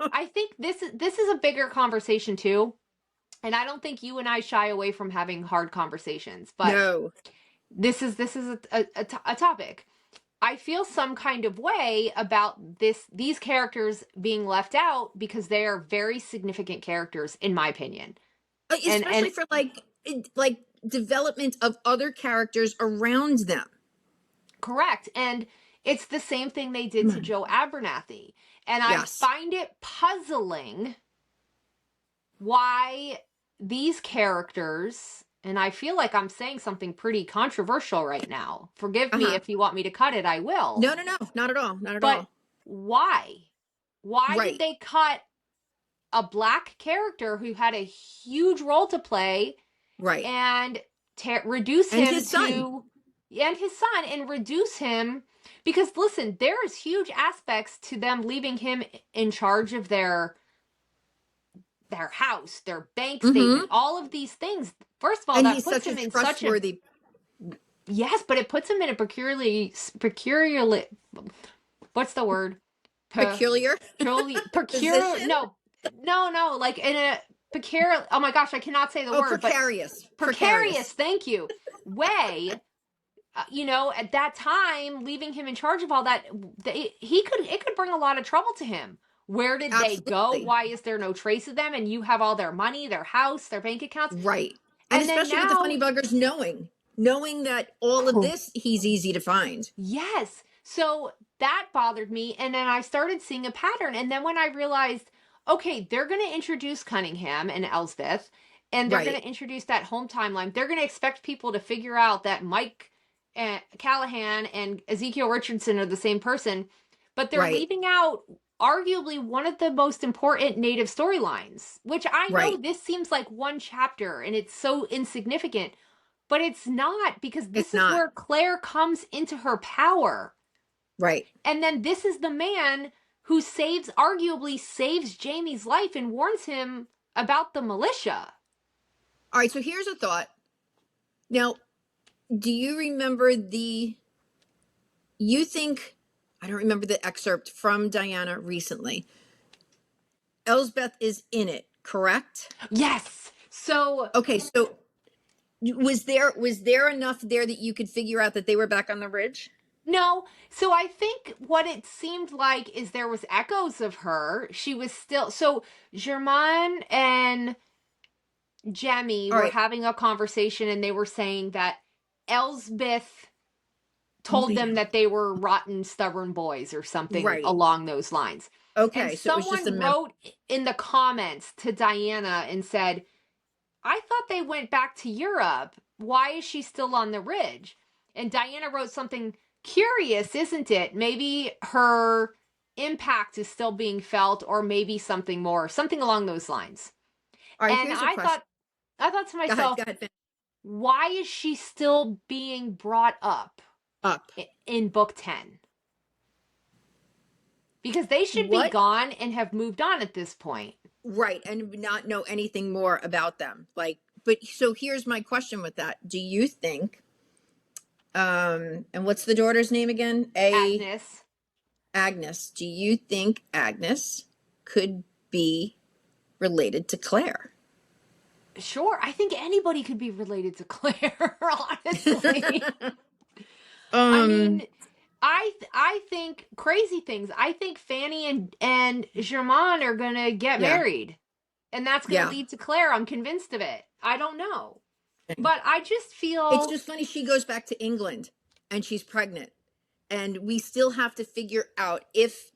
I think this is a bigger conversation too, and I don't think you and I shy away from having hard conversations. But No. this is a topic. I feel some kind of way about these characters being left out because they are very significant characters in my opinion. Especially And for like development of other characters around them. correct. And it's the same thing they did to Joe Abernathy. And I Yes. find it puzzling why these characters, and I feel like I'm saying something pretty controversial right now. Forgive me if you want me to cut it, I will. No, not at all. Not at But all. why? Why Right. did they cut a black character who had a huge role to play Right. and reduce And him his son. to and his son and reduce him because listen, there's huge aspects to them leaving him in charge of their house, their bank statement, all of these things. First of all, And that he's puts such him a in trustworthy. yes, but it puts him in a peculiarly what's the word? Peculiar. Peculiar. No, like in a precarious. Oh my gosh, I cannot say the word. Precarious. But precarious. Thank you. Way. At that time, leaving him in charge of all that, it could bring a lot of trouble to him. Where did they go? Why is there no trace of them? And you have all their money, their house, their bank accounts. Right. And especially with the funny buggers knowing that all of this, he's easy to find. Yes. So that bothered me. And then I started seeing a pattern. And then when I realized, okay, they're going to introduce Cunningham and Elsbeth, and they're going to introduce that home timeline. They're going to expect people to figure out that Mike Callahan and Ezekiel Richardson are the same person, but they're leaving out arguably one of the most important native storylines, which I know this seems like one chapter and it's so insignificant, but it's not, because this is where Claire comes into her power. Right. And then this is the man who arguably saves Jamie's life and warns him about the militia. All right, so here's a thought. Now, do you remember I don't remember the excerpt from Diana recently. Elsbeth is in it, correct? Yes. So okay, so was there enough there that you could figure out that they were back on the ridge? No. So I think what it seemed like is there was echoes of her. She was still, so Germain and Jemmy were having a conversation and they were saying that Elsbeth told them that they were rotten, stubborn boys or something along those lines. Okay, and so someone wrote in the comments to Diana and said, I thought they went back to Europe. Why is she still on the ridge? And Diana wrote something curious, isn't it? Maybe her impact is still being felt, or maybe something more, something along those lines. Right, and I thought to myself, go ahead. Why is she still being brought up in book 10? Because they should be gone and have moved on at this point. right, and not know anything more about them. Like, but so here's my question with that. Do you think, and what's the daughter's name again? Agnes. Agnes. Do you think Agnes could be related to Claire? Sure, I think anybody could be related to Claire, honestly. I um, mean, I think crazy things. I think Fanny and Germain are gonna get yeah, married, and that's gonna yeah. lead to Claire. I'm convinced of it. I don't know, but I just It's feel just funny. She goes back to England and she's pregnant, and we still have to figure out if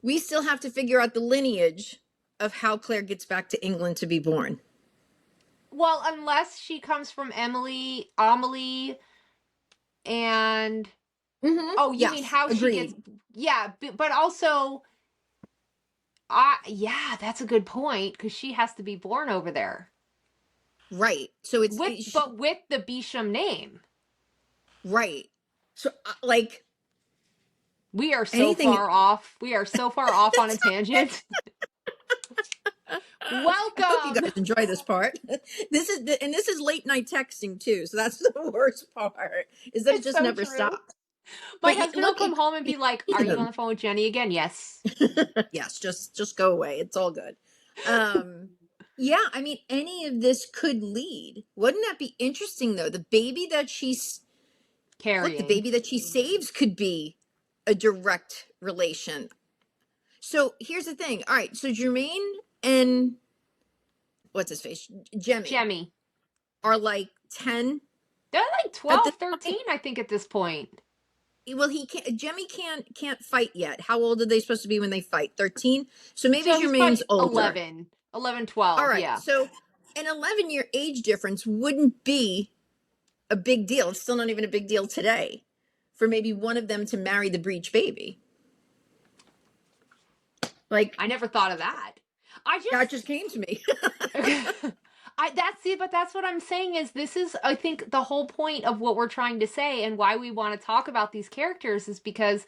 we still have to figure out the lineage of how Claire gets back to England to be born. well, unless she comes from Amelie, and oh, you mean Yes, how she gets? agreed. Yeah, but also, yeah, that's a good point because she has to be born over there Right. So but with the Bisham name. right. So like We are so anything. far off. We are so far off on a tangent. I hope you Welcome. guys enjoy this part. This is late night texting too. So that's the worst part is that it It's just so never true. stops. My But husband will look, come home and be like, "Are you on the phone with Jenny again?" Yes. yes, just go away. It's all good. Um, yeah, I mean, any of this could lead. Wouldn't that be interesting though? The Carrying. baby that she saves could be a direct relation. So here's the thing. All right, so Jermaine and what's his face, Jemmy, Jemmy. are like 10 They're like at 12, this 13, point. I think, at this point. Well, he can't. Jemmy can't fight yet. How old are they supposed to be when they fight? 13. So maybe So he's Jermaine's probably older. 11, 11, All 12. right. Yeah. So an 11-year age difference wouldn't be a big deal. It's still not even a big deal today for maybe one of them to marry the breech baby. Like I never thought of that. I that just just came to me. but that's what I'm saying is this is I think the whole point of what we're trying to say and why we want to talk about these characters is because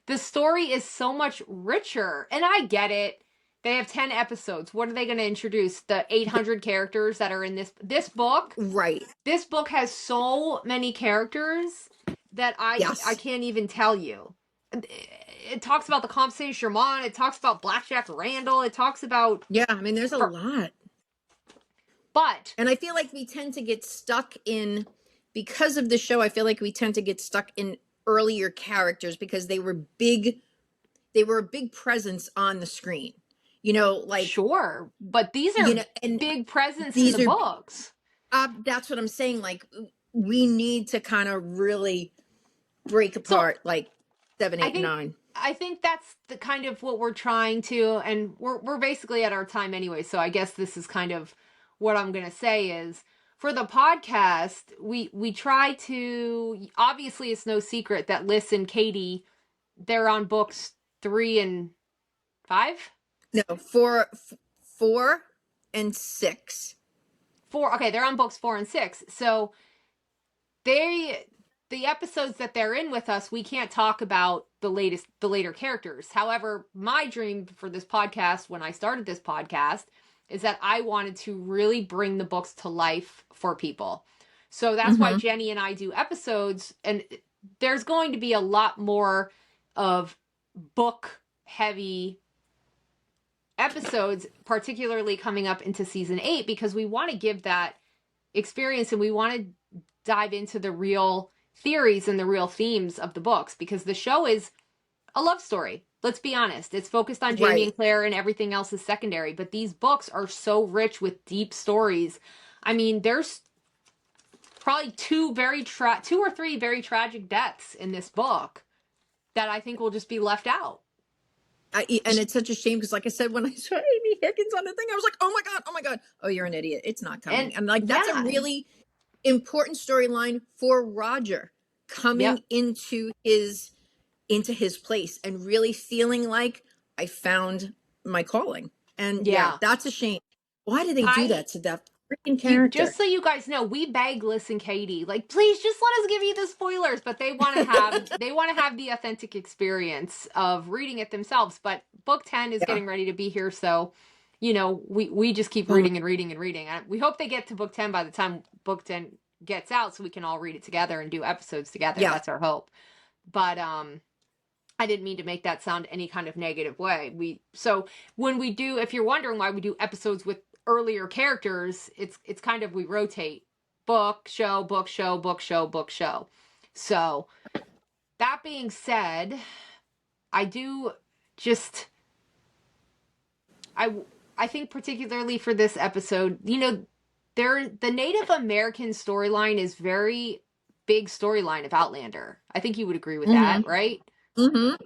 the story is so much richer. And I get it. They have 10 episodes. What are they going to introduce? The 800 characters that are in this book? Right. This book has so many characters that I Yes. can't even tell you. It talks about the Comte Saint-Germain, it talks about Blackjack Randall, it talks about Yeah. I mean, there's a lot. but And I feel like we tend to get stuck in, because of the show, I feel like we tend to get stuck in earlier characters because they were a big presence on the screen. Like, sure, but these are and big presence in these the are, books. that's what I'm saying. Like, we need to kind of really break So apart like seven, I eight, and think nine. I think that's the kind of what we're trying to, and we're basically at our time anyway. So I guess this is kind of what I'm gonna say is for the podcast, we try to obviously it's no secret that Liz and Katie they're on books 3 and 5. No, four and six. 4. Okay, they're on books 4 and 6. So they the episodes that they're in with us, we can't talk about the later characters. However, my dream for this podcast when I started this podcast is that I wanted to really bring the books to life for people. So that's why Mm-hmm. Jenny and I do episodes, and there's going to be a lot more of book heavy episodes, particularly coming up into season 8, because we want to give that experience and we want to dive into the real theories and the real themes of the books because the show is a love story. Let's be honest. It's focused on Jamie Right. and Claire and everything else is secondary, but these books are so rich with deep stories. I mean, there's probably two or three very tragic deaths in this book that I think will just be left out. And it's such a shame because, like I said, when I saw Amy Higgins on the thing, I was like, "Oh my god, oh my god, oh you're an idiot! It's not And coming." And like that's a yeah, really important storyline for Roger coming yep. into his place and really feeling like I found my calling. And yeah, Yeah. that's a shame. Why did they do I that to that freaking You just character? so you guys know, we beg Liz and Katie, like, please just let us give you the spoilers, but they want to have the authentic experience of reading it themselves. But book 10 is Yeah. getting ready to be here, so we just keep Mhm. reading and reading and reading. We hope they get to book 10 by the time book 10 gets out so we can all read it together and do episodes together. Yeah. That's our hope. But I didn't mean to make that sound any kind of negative way. So when we do, if you're wondering why we do episodes with earlier characters, it's kind of, we rotate book, show, book, show, book, show, book, show. So that being said, I do just I I think particularly for this episode, the Native American storyline is very big storyline of Outlander. I think you would agree with that, Mm-hmm. right? Mm-hmm.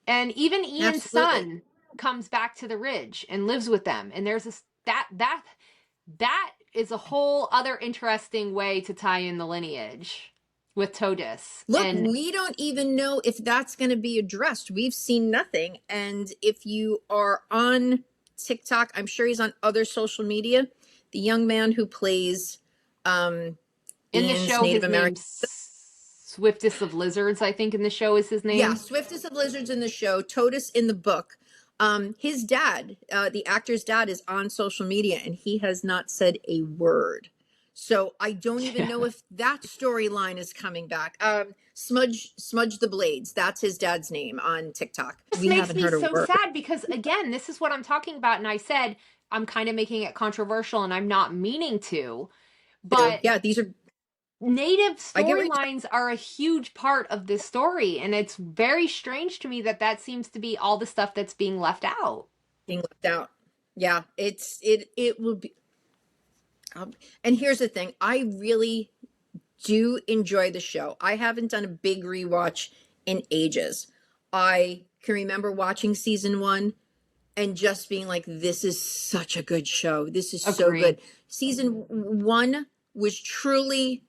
And even Ian's Absolutely. son comes back to the ridge and lives with them. And there's this that is a whole other interesting way to tie in the lineage with Todis. Look, And we don't even know if that's going to be addressed. We've seen nothing. And if you are on TikTok, I'm sure he's on other social media. The young man who plays in the Ian's show, Native his American. name's Swiftest of Lizards, I think in the show is his Yeah, name. Swiftest of Lizards in the show, Totus in the book. His dad, the actor's dad, is on social media and he has not said a word. So I don't even know if that storyline is coming back. Smudge the Blades, that's his dad's name on TikTok. This We makes haven't me heard a so word. sad because, again, this is what I'm talking about. And I said I'm kind of making it controversial and I'm not meaning to. But Yeah, these are. Native I get what storylines are a huge part of this story. And it's very strange to me that seems to be all the stuff that's being left out. being left out. Yeah, it will be. And here's the thing: I really do enjoy the show. I haven't done a big rewatch in ages. I can remember watching season 1 and just being like, this is such a good show. This is so Agree. good. Season 1 was truly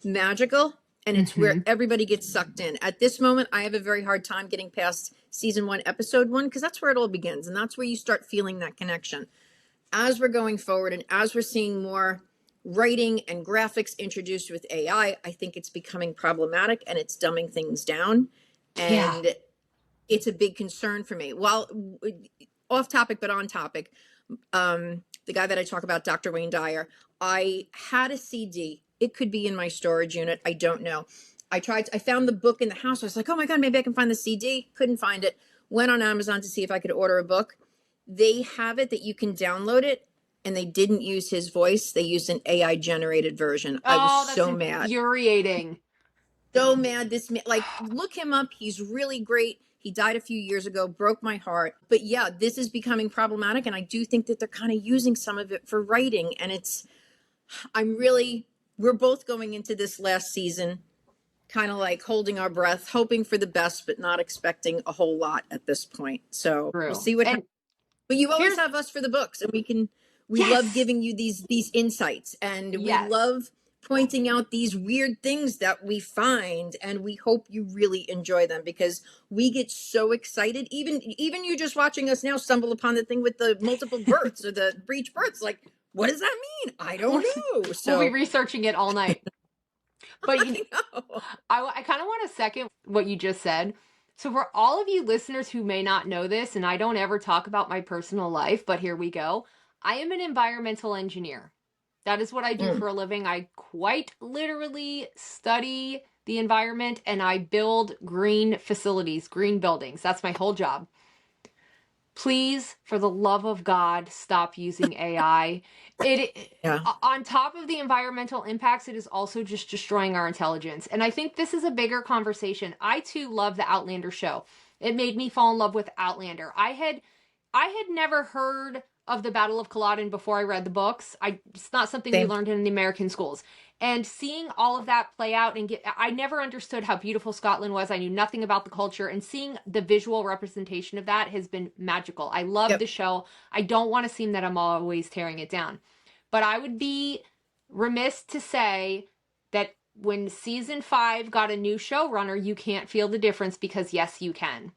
magical, and it's where everybody gets sucked in. At this moment, I have a very hard time getting past season 1, episode 1, because that's where it all begins. And that's where you start feeling that connection. As we're going forward and as we're seeing more writing and graphics introduced with AI, I think it's becoming problematic and it's dumbing things down. Yeah. And it's a big concern for me. Well, off topic, but on topic, the guy that I talk about, Dr. Wayne Dyer, I had a CD. It could be in my storage unit. I don't know. I found the book in the house. I was like, oh my God, maybe I can find the CD. Couldn't find it. Went on Amazon to see if I could order a book. They have it that you can download it, and they didn't use his voice. They used an AI generated version. I was that's so mad. infuriating. So mad. This man, like, look him up. He's really great. He died a few years ago, broke my heart. But yeah, this is becoming problematic. And I do think that they're kind of using some of it for writing. And we're both going into this last season kind of like holding our breath, hoping for the best, but not expecting a whole lot at this point. So True. we'll see what happens. But you always have us for the books, and we love giving you these insights, and we love pointing out these weird things that we find, and we hope you really enjoy them because we get so excited. Even you just watching us now stumble upon the thing with the multiple births or the breech births. Like, what does that mean? I don't know. So we'll be researching it all night. But I know. I kind of want to second what you just said. So for all of you listeners who may not know this, and I don't ever talk about my personal life, but here we go. I am an environmental engineer. That is what I do for a living. I quite literally study the environment and I build green facilities, green buildings. That's my whole job. Please, for the love of God, stop using AI. On top of the environmental impacts, it is also just destroying our intelligence. And I think this is a bigger conversation. I too love the Outlander show. It made me fall in love with Outlander. I had never heard of the Battle of Culloden before I read the books. It's not something we learned in the American schools. And seeing all of that play out I never understood how beautiful Scotland was. I knew nothing about the culture, and seeing the visual representation of that has been magical. I love the show. I don't want to seem that I'm always tearing it down. But I would be remiss to say that when season 5 got a new showrunner, you can't feel the difference because yes, you can.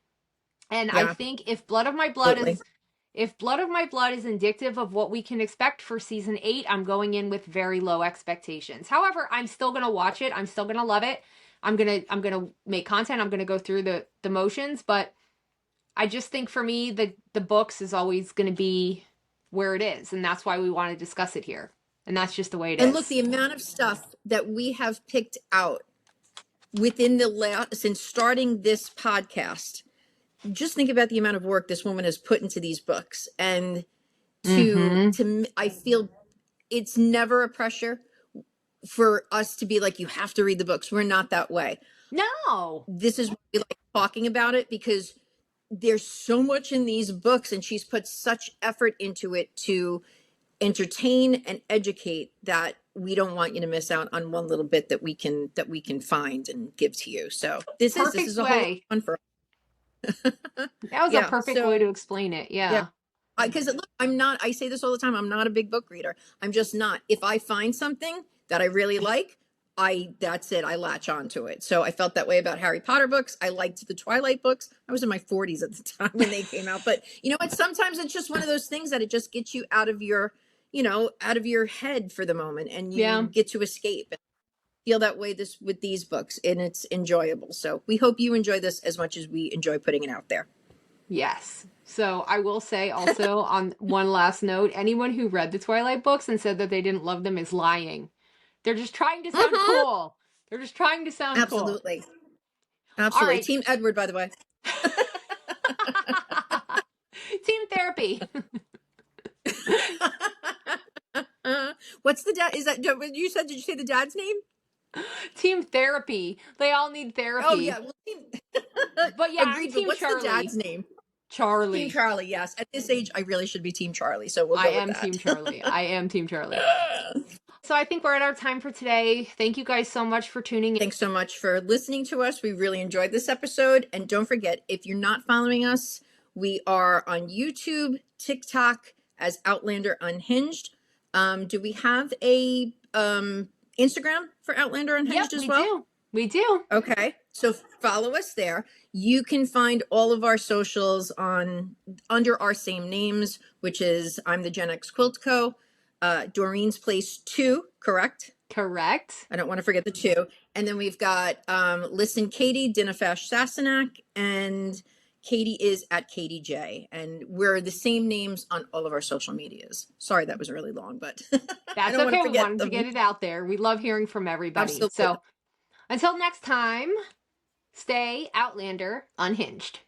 And I think if Blood of My Blood is indicative of what we can expect for season 8, I'm going in with very low expectations. However, I'm still going to watch it. I'm still going to love it. I'm going to make content. I'm going to go through the motions, but I just think for me the books is always going to be where it is. And that's why we want to discuss it here. And that's just the way it And look, is. the amount of stuff that we have picked out within the last, since starting this podcast, just think about the amount of work this woman has put into these books. And I feel it's never a pressure for us to be like, you have to read the books. We're not that way. No. This is why we like talking about it, because there's so much in these books and she's put such effort into it to entertain and educate that we don't want you to miss out on one little bit that we can find and give to you. So this is a whole lot of fun for us. That was a perfect way to explain it. Yeah. Because look, I say this all the time, I'm not a big book reader. I'm just not. If I find something that I really like, that's it. I latch onto it. So I felt that way about Harry Potter books. I liked the Twilight books. I was in my 40s at the time when they came out. But you know what? Sometimes it's just one of those things that it just gets you out of your head for the moment, and you get to escape. And feel that way with these books, and it's enjoyable. So we hope you enjoy this as much as we enjoy putting it out there. Yes. So I will say also on one last note, anyone who read the Twilight books and said that they didn't love them is lying. They're just trying to sound cool. They're just trying to sound cool. Absolutely. Absolutely. Right. Team Edward, by the way. Team therapy. What's the dad? Is that what you said? Did you say the dad's name? Team therapy. They all need therapy. Oh yeah. Well, but yeah, agreed. Team But what's Charlie. the dad's name? Charlie. Team Charlie. Yes. At this age, I really should be Team Charlie. So we'll go I am with that. Team Charlie. I am Team Charlie. So I think we're at our time for today. Thank you guys so much for tuning in. Thanks so much for listening to us. We really enjoyed this episode. And don't forget, if you're not following us, we are on YouTube, TikTok as Outlander Unhinged. Do we have a Instagram for Outlander Unhinged as well? We do. Okay. So follow us there. You can find all of our socials under our same names, which is I'm the Gen X Quilt Co. Doreen's Place 2, correct? Correct. I don't want to forget the 2. And then we've got Listen Katie, Dinafash Sassenach, and Katie is at Katie J. And we're the same names on all of our social medias. Sorry, that was really long, but that's okay. We wanted to get it out there. We love hearing from everybody. Absolutely. So until next time, stay Outlander Unhinged.